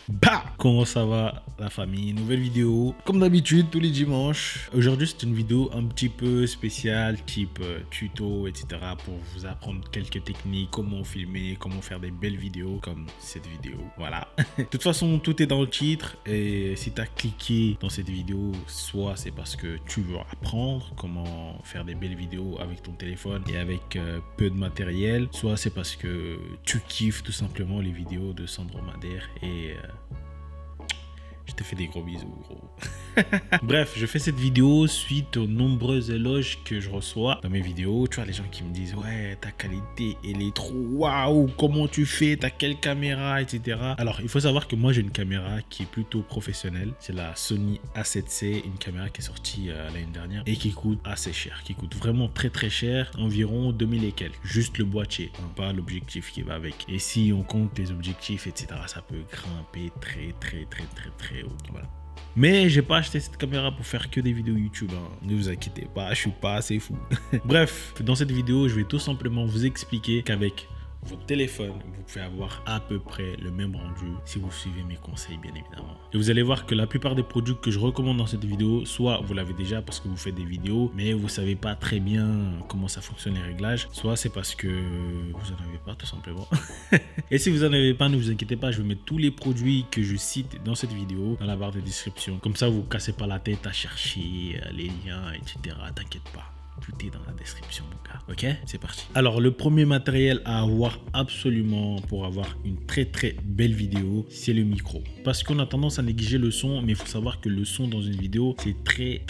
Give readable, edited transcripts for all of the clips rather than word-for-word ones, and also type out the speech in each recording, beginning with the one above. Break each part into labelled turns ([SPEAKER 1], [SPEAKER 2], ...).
[SPEAKER 1] Bah, comment ça va la famille? Nouvelle vidéo, comme d'habitude tous les dimanches. Aujourd'hui c'est une vidéo un petit peu spéciale, type tuto, etc. pour vous apprendre quelques techniques, comment filmer, comment faire des belles vidéos comme cette vidéo. Voilà. De toute façon tout est dans le titre et si tu as cliqué dans cette vidéo, soit c'est parce que tu veux apprendre comment faire des belles vidéos avec ton téléphone et avec peu de matériel, soit c'est parce que tu kiffes tout simplement les vidéos de Sandro Madère et je te fais des gros bisous, gros. Bref, je fais cette vidéo suite aux nombreux éloges que je reçois dans mes vidéos. Tu vois, les gens qui me disent ouais, ta qualité, elle est trop waouh, comment tu fais, t'as quelle caméra, etc. Alors, il faut savoir que moi, j'ai une caméra qui est plutôt professionnelle. C'est la Sony A7C, une caméra qui est sortie l'année dernière et qui coûte assez cher, qui coûte vraiment très très cher, environ 2000 et quelques. Juste le boîtier, hein, pas l'objectif qui va avec. Et si on compte les objectifs, etc., ça peut grimper très haut. Voilà. Mais j'ai pas acheté cette caméra pour faire que des vidéos YouTube, hein. Ne vous inquiétez pas, je suis pas assez fou. Bref, dans cette vidéo, je vais tout simplement vous expliquer qu'avec votre téléphone, vous pouvez avoir à peu près le même rendu si vous suivez mes conseils, bien évidemment. Et vous allez voir que la plupart des produits que je recommande dans cette vidéo, soit vous l'avez déjà parce que vous faites des vidéos, mais vous savez pas très bien comment ça fonctionne les réglages, soit c'est parce que vous en avez pas tout simplement. Et si vous en avez pas, ne vous inquiétez pas, je vais mettre tous les produits que je cite dans cette vidéo dans la barre de description. Comme ça, vous ne cassez pas la tête à chercher les liens, etc. T'inquiète pas. Tout est dans la description, mon gars. Ok, c'est parti. Alors, le premier matériel à avoir absolument pour avoir une très belle vidéo, c'est le micro. Parce qu'on a tendance à négliger le son, mais il faut savoir que le son dans une vidéo, c'est très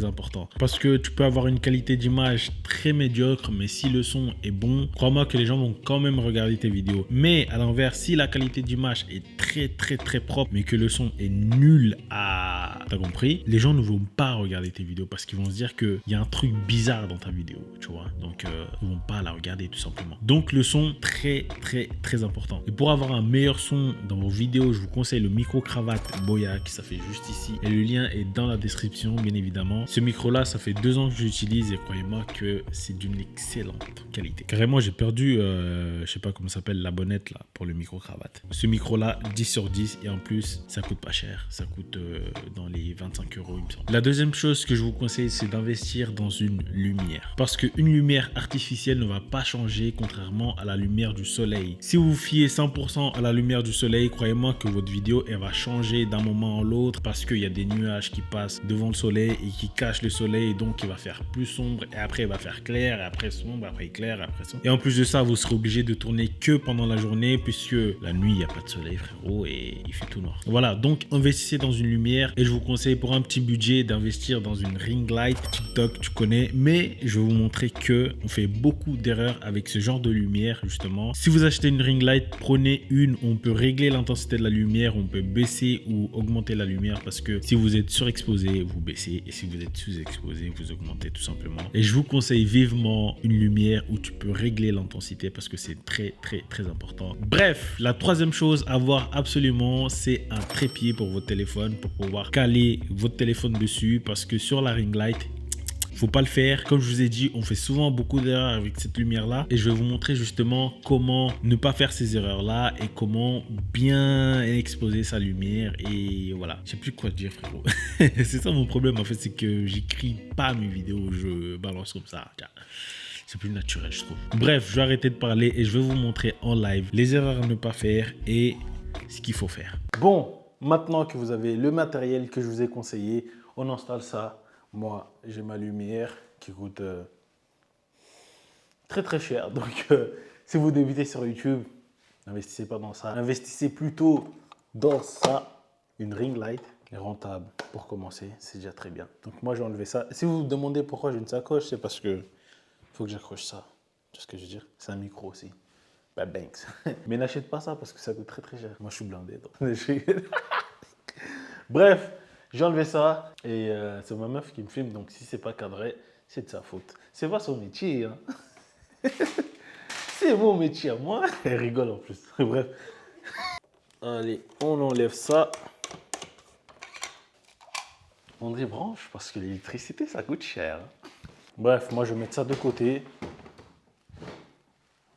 [SPEAKER 1] important. Parce que tu peux avoir une qualité d'image très médiocre, mais si le son est bon, crois-moi que les gens vont quand même regarder tes vidéos. Mais à l'inverse, si la qualité d'image est très propre, mais que le son est nul à... T'as compris? Les gens ne vont pas regarder tes vidéos parce qu'ils vont se dire qu'il y a un truc bizarre dans ta vidéo, tu vois. Donc, ils vont pas la regarder tout simplement. Donc, le son, très important. Et pour avoir un meilleur son dans vos vidéos, je vous conseille le micro-cravate Boya, qui ça fait juste ici. Et le lien est dans la description, bien évidemment. Ce micro-là, ça fait 2 ans que j'utilise et croyez-moi que c'est d'une excellente qualité. Carrément, j'ai perdu, je sais pas comment ça s'appelle, la bonnette là, pour le micro-cravate. Ce micro-là, 10 sur 10 et en plus, ça coûte pas cher. Ça coûte dans les 25 €, il me semble. La deuxième chose que je vous conseille, c'est d'investir dans une lumière. Parce qu'une lumière artificielle ne va pas changer contrairement à la lumière du soleil. Si vous vous fiez 100% à la lumière du soleil, croyez-moi que votre vidéo, elle va changer d'un moment à l'autre parce qu'il y a des nuages qui passent devant le soleil et qui cachent le soleil, et donc il va faire plus sombre et après il va faire clair et après sombre, après clair et après sombre. Et en plus de ça, vous serez obligé de tourner que pendant la journée puisque la nuit, il n'y a pas de soleil, frérot, et il fait tout noir. Voilà, donc investissez dans une lumière et je vous conseille pour un petit budget d'investir dans une ring light. TikTok, tu connais, mais je vais vous montrer que on fait beaucoup d'erreurs avec ce genre de lumière, justement. Si vous achetez une ring light, prenez une, on peut régler l'intensité de la lumière, on peut baisser ou augmenter la lumière parce que si vous êtes surexposé, vous baissez et si vous êtes sous-exposé, vous augmentez tout simplement. Et je vous conseille vivement une lumière où tu peux régler l'intensité parce que c'est très important. Bref, la troisième chose à voir absolument, c'est un trépied pour votre téléphone pour pouvoir caler votre téléphone dessus parce que sur la ring light, faut pas le faire. Comme je vous ai dit, on fait souvent beaucoup d'erreurs avec cette lumière-là. Et je vais vous montrer justement comment ne pas faire ces erreurs-là et comment bien exposer sa lumière. Et voilà, je sais plus quoi dire, frérot. C'est ça mon problème en fait, c'est que j'écris pas mes vidéos, je balance comme ça. C'est plus naturel, je trouve. Bref, je vais arrêter de parler et je vais vous montrer en live les erreurs à ne pas faire et ce qu'il faut faire. Bon, maintenant que vous avez le matériel que je vous ai conseillé, on installe ça. Moi, j'ai ma lumière qui coûte très cher. Donc, si vous débutez sur YouTube, n'investissez pas dans ça. Investissez plutôt dans ça, une ring light. Elle est rentable pour commencer, c'est déjà très bien. Donc, moi, j'ai enlevé ça. Si vous vous demandez pourquoi j'ai une sacoche, c'est parce que faut que j'accroche ça. Tu vois ce que je veux dire? C'est un micro aussi. Bah, banks. Mais n'achète pas ça parce que ça coûte très cher. Moi, je suis blindé. Bref, j'ai enlevé ça et c'est ma meuf qui me filme, donc si c'est pas cadré, c'est de sa faute. C'est pas son métier, hein. C'est mon métier à moi. Elle rigole en plus. Bref. Allez, on enlève ça. On débranche parce que l'électricité, ça coûte cher. Bref, moi je vais mettre ça de côté.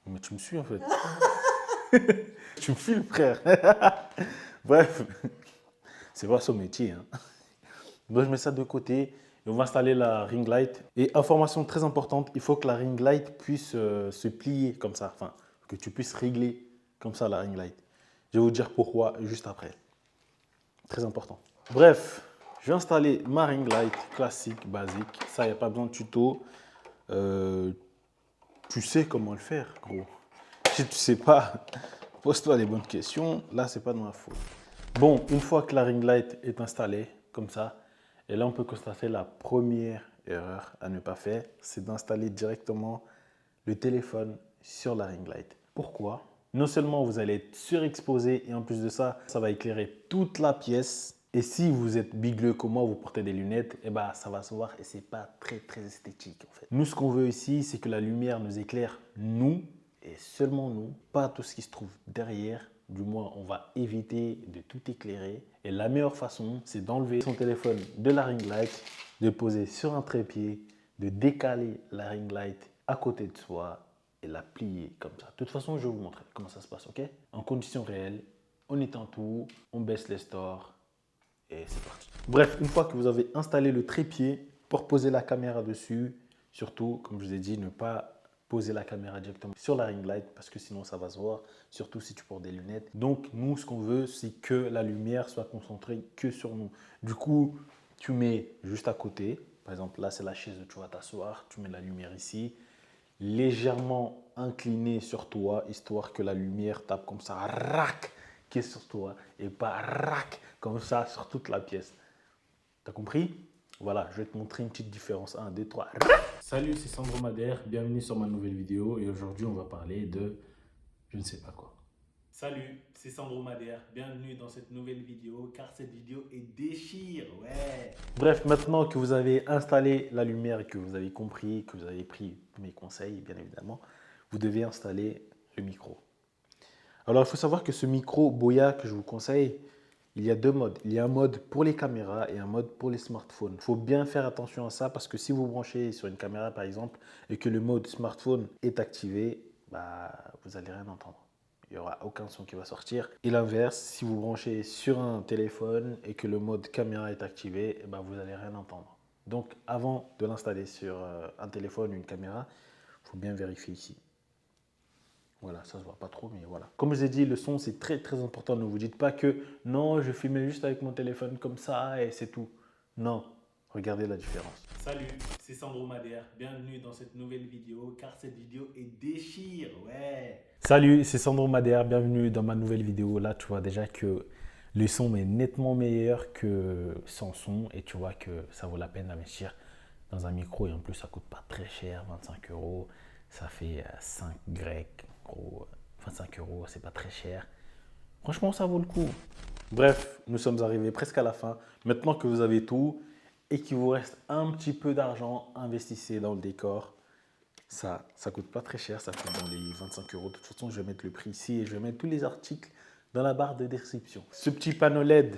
[SPEAKER 1] Mais tu me suis en fait. Tu me files, frère. Bref, c'est pas son métier. Hein. Donc, je mets ça de côté et on va installer la ring light. Et information très importante, il faut que la ring light puisse se plier comme ça. Enfin, que tu puisses régler comme ça la ring light. Je vais vous dire pourquoi juste après. Très important. Bref, je vais installer ma ring light classique, basique. Ça, il n'y a pas besoin de tuto. Tu sais comment le faire, gros. Si tu sais pas, pose-toi les bonnes questions. Là, c'est pas de ma faute. Bon, une fois que la ring light est installée, comme ça, et là, on peut constater la première erreur à ne pas faire, c'est d'installer directement le téléphone sur la ring light. Pourquoi? Non seulement vous allez être surexposé et en plus de ça, ça va éclairer toute la pièce. Et si vous êtes bigleux comme moi, vous portez des lunettes, et ben ça va se voir et c'est pas très esthétique en fait. Nous, ce qu'on veut ici, c'est que la lumière nous éclaire nous et seulement nous, pas tout ce qui se trouve derrière. Du moins, on va éviter de tout éclairer. Et la meilleure façon, c'est d'enlever son téléphone de la ring light, de poser sur un trépied, de décaler la ring light à côté de soi et la plier comme ça. De toute façon, je vais vous montrer comment ça se passe, ok? En conditions réelles, on éteint tout, on baisse les stores et c'est parti. Bref, une fois que vous avez installé le trépied pour poser la caméra dessus, surtout, comme je vous ai dit, ne pas poser la caméra directement sur la ring light parce que sinon ça va se voir, surtout si tu portes des lunettes. Donc nous, ce qu'on veut, c'est que la lumière soit concentrée que sur nous. Du coup, tu mets juste à côté. Par exemple, là, c'est la chaise où tu vas t'asseoir. Tu mets la lumière ici, légèrement inclinée sur toi, histoire que la lumière tape comme ça, rac, qui est sur toi, et pas rac, comme ça, sur toute la pièce. T'as compris? Voilà, je vais te montrer une petite différence. 1, 2, 3. Salut, c'est Sandro Madère. Bienvenue sur ma nouvelle vidéo. Et aujourd'hui, on va parler de je ne sais pas quoi. Salut, c'est Sandro Madère. Bienvenue dans cette nouvelle vidéo car cette vidéo est déchire. Ouais. Bref, maintenant que vous avez installé la lumière et que vous avez compris, que vous avez pris mes conseils, bien évidemment, vous devez installer le micro. Alors, il faut savoir que ce micro Boya que je vous conseille, il y a deux modes. Il y a un mode pour les caméras et un mode pour les smartphones. Il faut bien faire attention à ça parce que si vous branchez sur une caméra par exemple et que le mode smartphone est activé, vous n'allez rien entendre. Il n'y aura aucun son qui va sortir. Et l'inverse, si vous branchez sur un téléphone et que le mode caméra est activé, vous n'allez rien entendre. Donc avant de l'installer sur un téléphone ou une caméra, il faut bien vérifier ici. Voilà, ça se voit pas trop, mais voilà. Comme je vous ai dit, le son, c'est très important. Ne vous dites pas que non, je filmais juste avec mon téléphone comme ça et c'est tout. Non, regardez la différence. Salut, c'est Sandro Madère. Bienvenue dans cette nouvelle vidéo, car cette vidéo est déchire, ouais. Salut, c'est Sandro Madère. Bienvenue dans ma nouvelle vidéo. Là, tu vois déjà que le son est nettement meilleur que sans son et tu vois que ça vaut la peine d'investir dans un micro et en plus, ça coûte pas très cher, 25 euros. Ça fait 5 grecs. 25 euros, c'est pas très cher. Franchement, ça vaut le coup. Bref, nous sommes arrivés presque à la fin. Maintenant que vous avez tout et qu'il vous reste un petit peu d'argent, investissez dans le décor. Ça coûte pas très cher, ça coûte dans les 25 euros. De toute façon, je vais mettre le prix ici et je vais mettre tous les articles dans la barre de description. Ce petit panneau LED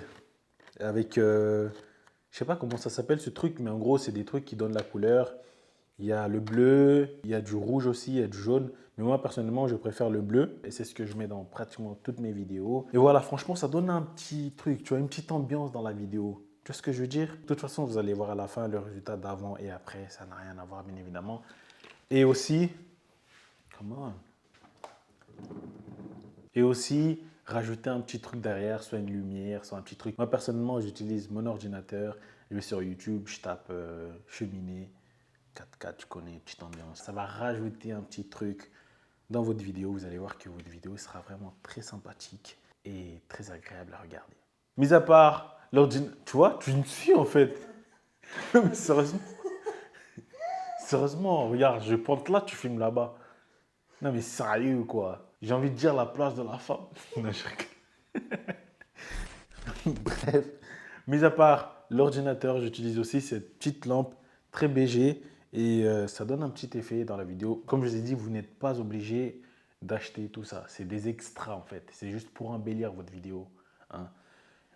[SPEAKER 1] avec, je sais pas comment ça s'appelle ce truc, mais en gros, c'est des trucs qui donnent la couleur. Il y a le bleu, il y a du rouge aussi, il y a du jaune. Mais moi, personnellement, je préfère le bleu. Et c'est ce que je mets dans pratiquement toutes mes vidéos. Et voilà, franchement, ça donne un petit truc, tu vois, une petite ambiance dans la vidéo. Tu vois ce que je veux dire? De toute façon, vous allez voir à la fin le résultat d'avant et après. Ça n'a rien à voir, bien évidemment. Et aussi, comment? Et aussi, rajouter un petit truc derrière, soit une lumière, soit un petit truc. Moi, personnellement, j'utilise mon ordinateur. Je vais sur YouTube, je tape cheminée. 4K, tu connais, petite ambiance. Ça va rajouter un petit truc dans votre vidéo. Vous allez voir que votre vidéo sera vraiment très sympathique et très agréable à regarder. Mis à part l'ordinateur, tu vois, tu me suis en fait. Mais sérieusement, sérieusement, regarde, je pointe là, tu filmes là-bas. Non mais sérieux quoi. J'ai envie de dire la place de la femme. Non, je rigole. Bref, mis à part l'ordinateur, j'utilise aussi cette petite lampe très BG et ça donne un petit effet dans la vidéo. Comme je vous ai dit, vous n'êtes pas obligé d'acheter tout ça. C'est des extras en fait. C'est juste pour embellir votre vidéo. Hein.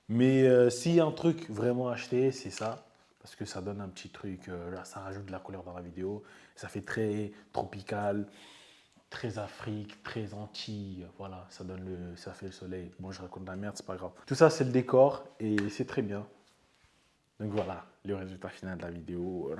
[SPEAKER 1] Mais s'il y a un truc vraiment à acheter, c'est ça. Parce que ça donne un petit truc, là, ça rajoute de la couleur dans la vidéo. Ça fait très tropical. très Afrique, très Antilles, voilà, ça fait le soleil. Bon, je raconte de la merde, c'est pas grave. Tout ça, c'est le décor et c'est très bien. Donc voilà, le résultat final de la vidéo.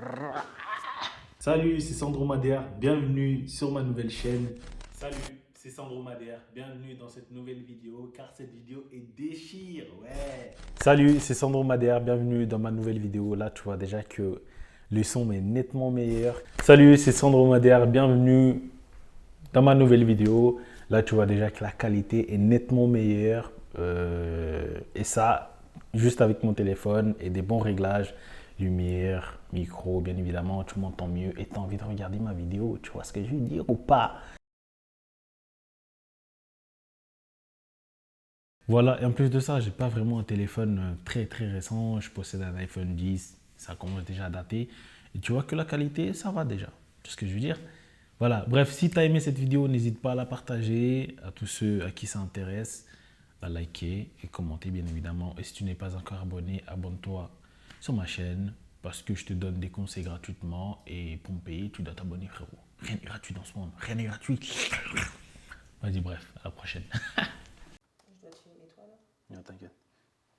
[SPEAKER 1] Salut, c'est Sandro Madère, bienvenue sur ma nouvelle chaîne. Salut, c'est Sandro Madère, bienvenue dans cette nouvelle vidéo, car cette vidéo est déchire, ouais. Salut, c'est Sandro Madère, bienvenue dans ma nouvelle vidéo. Là, tu vois déjà que le son est nettement meilleur. Salut, c'est Sandro Madère, bienvenue dans ma nouvelle vidéo. Là, tu vois déjà que la qualité est nettement meilleure. Et ça, juste avec mon téléphone et des bons réglages, lumière, micro, bien évidemment, tu m'entends mieux et tu as envie de regarder ma vidéo. Tu vois ce que je veux dire ou pas? Voilà, et en plus de ça, j'ai pas vraiment un téléphone très récent. Je possède un iPhone 10, ça commence déjà à dater. Et tu vois que la qualité, ça va déjà. Tu sais ce que je veux dire? Voilà, bref, si tu as aimé cette vidéo, n'hésite pas à la partager à tous ceux à qui ça intéresse, à liker et commenter bien évidemment. Et si tu n'es pas encore abonné, abonne-toi sur ma chaîne parce que je te donne des conseils gratuitement. Et pour me payer, tu dois t'abonner, frérot. Rien n'est gratuit dans ce monde, rien n'est gratuit. Vas-y, bref, à la prochaine.
[SPEAKER 2] Je dois te filmer toi là.
[SPEAKER 1] Non, t'inquiète.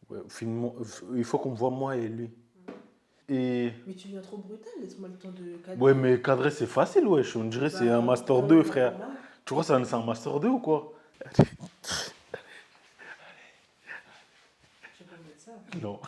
[SPEAKER 1] Ouais, il faut qu'on voit moi et lui. Et...
[SPEAKER 2] Mais tu viens trop brutal, laisse-moi le temps de cadrer.
[SPEAKER 1] Ouais, mais cadrer, c'est facile, wesh. On dirait que c'est un Master 2, frère.
[SPEAKER 2] Normal.
[SPEAKER 1] Tu crois que c'est un Master 2 ou quoi?
[SPEAKER 2] Je vais pas mettre ça.
[SPEAKER 1] Non.